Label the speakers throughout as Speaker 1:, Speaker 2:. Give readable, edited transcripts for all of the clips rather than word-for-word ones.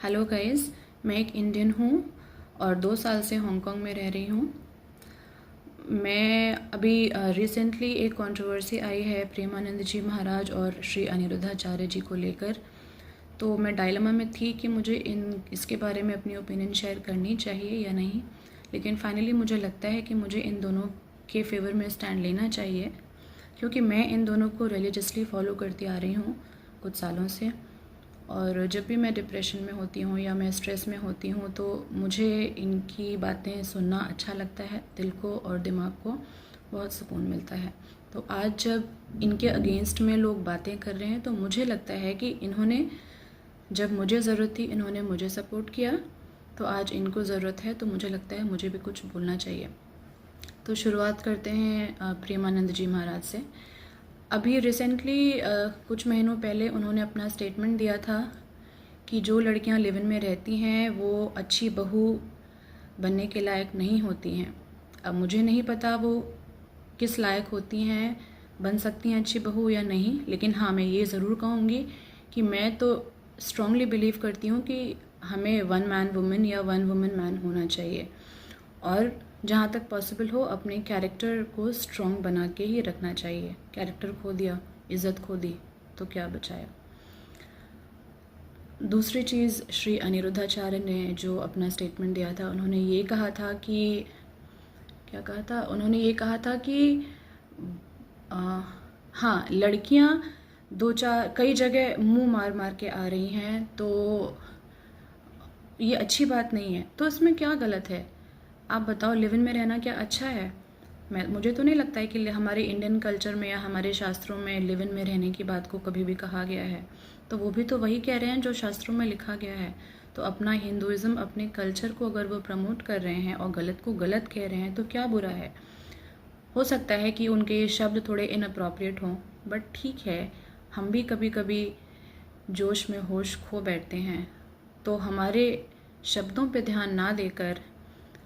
Speaker 1: Hello guys, मैं एक Indian हूँ और 2 साल से हांगकांग में रह रही हूँ। मैं अभी रिसेंटली एक कंट्रोवर्सी आई है प्रेमानंद जी महाराज और श्री अनिरुद्धाचार्य जी को लेकर। तो मैं डायलेमा में थी कि मुझे इसके बारे में अपनी ओपिनियन शेयर करनी चाहिए या नहीं, लेकिन फाइनली मुझे लगता है कि मुझे इन दोनों के फेवर में स्टैंड लेना चाहिए, क्योंकि मैं इन दोनों को रिलीजियसली फॉलो करती आ रही हूँ कुछ सालों से। और जब भी मैं डिप्रेशन में होती हूँ या मैं स्ट्रेस में होती हूँ तो मुझे इनकी बातें सुनना अच्छा लगता है। दिल को और दिमाग को बहुत सुकून मिलता है। तो आज जब इनके अगेंस्ट में लोग बातें कर रहे हैं तो मुझे लगता है कि इन्होंने, जब मुझे ज़रूरत थी इन्होंने मुझे सपोर्ट किया, तो आज इनको ज़रूरत है तो मुझे लगता है मुझे भी कुछ बोलना चाहिए। तो शुरुआत करते हैं प्रेमानंद जी महाराज से। अभी रिसेंटली कुछ महीनों पहले उन्होंने अपना स्टेटमेंट दिया था कि जो लड़कियां लिव इन में रहती हैं वो अच्छी बहू बनने के लायक नहीं होती हैं। अब मुझे नहीं पता वो किस लायक होती हैं, बन सकती हैं अच्छी बहू या नहीं, लेकिन हाँ मैं ये ज़रूर कहूँगी कि मैं तो स्ट्रांगली बिलीव करती हूँ कि हमें वन मैन वुमेन या वन वुमेन मैन होना चाहिए, और जहाँ तक पॉसिबल हो अपने कैरेक्टर को स्ट्रॉन्ग बना के ही रखना चाहिए। कैरेक्टर खो दिया, इज़्ज़त खो दी तो क्या बचाया। दूसरी चीज़, श्री अनिरुद्धाचार्य ने जो अपना स्टेटमेंट दिया था, उन्होंने ये कहा था कि, क्या कहा था, उन्होंने ये कहा था कि हाँ, लड़कियाँ कई जगह मुंह मार मार के आ रही हैं तो ये अच्छी बात नहीं है। तो इसमें क्या गलत है? आप बताओ, लिव इन में रहना क्या अच्छा है? मुझे तो नहीं लगता है कि हमारे इंडियन कल्चर में या हमारे शास्त्रों में लिव इन में रहने की बात को कभी भी कहा गया है। तो वो भी तो वही कह रहे हैं जो शास्त्रों में लिखा गया है। तो अपना हिंदुइज्म, अपने कल्चर को अगर वो प्रमोट कर रहे हैं और गलत को गलत कह रहे हैं तो क्या बुरा है? हो सकता है कि उनके शब्द थोड़े इनअप्रोप्रिएट हों, बट ठीक है, हम भी कभी कभी जोश में होश खो बैठते हैं। तो हमारे शब्दों पे ध्यान ना देकर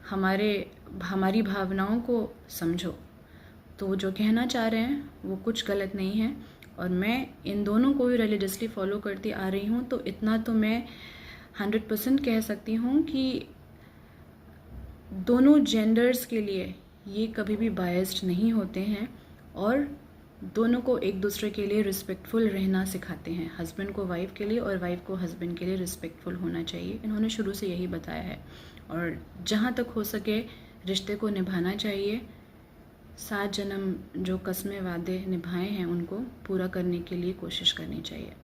Speaker 1: हमारी भावनाओं को समझो। तो वो जो कहना चाह रहे हैं वो कुछ गलत नहीं है, और मैं इन दोनों को ही रिलीजियसली फॉलो करती आ रही हूँ। तो इतना तो मैं 100% कह सकती हूँ कि दोनों जेंडर्स के लिए ये कभी भी बायस्ड नहीं होते हैं, और दोनों को एक दूसरे के लिए रिस्पेक्टफुल रहना सिखाते हैं। हस्बैंड को वाइफ के लिए और वाइफ को हस्बैंड के लिए रिस्पेक्टफुल होना चाहिए। इन्होंने शुरू से यही बताया है, और जहाँ तक हो सके रिश्ते को निभाना चाहिए। 7 जन्म जो कस्में वादे निभाए हैं उनको पूरा करने के लिए कोशिश करनी चाहिए।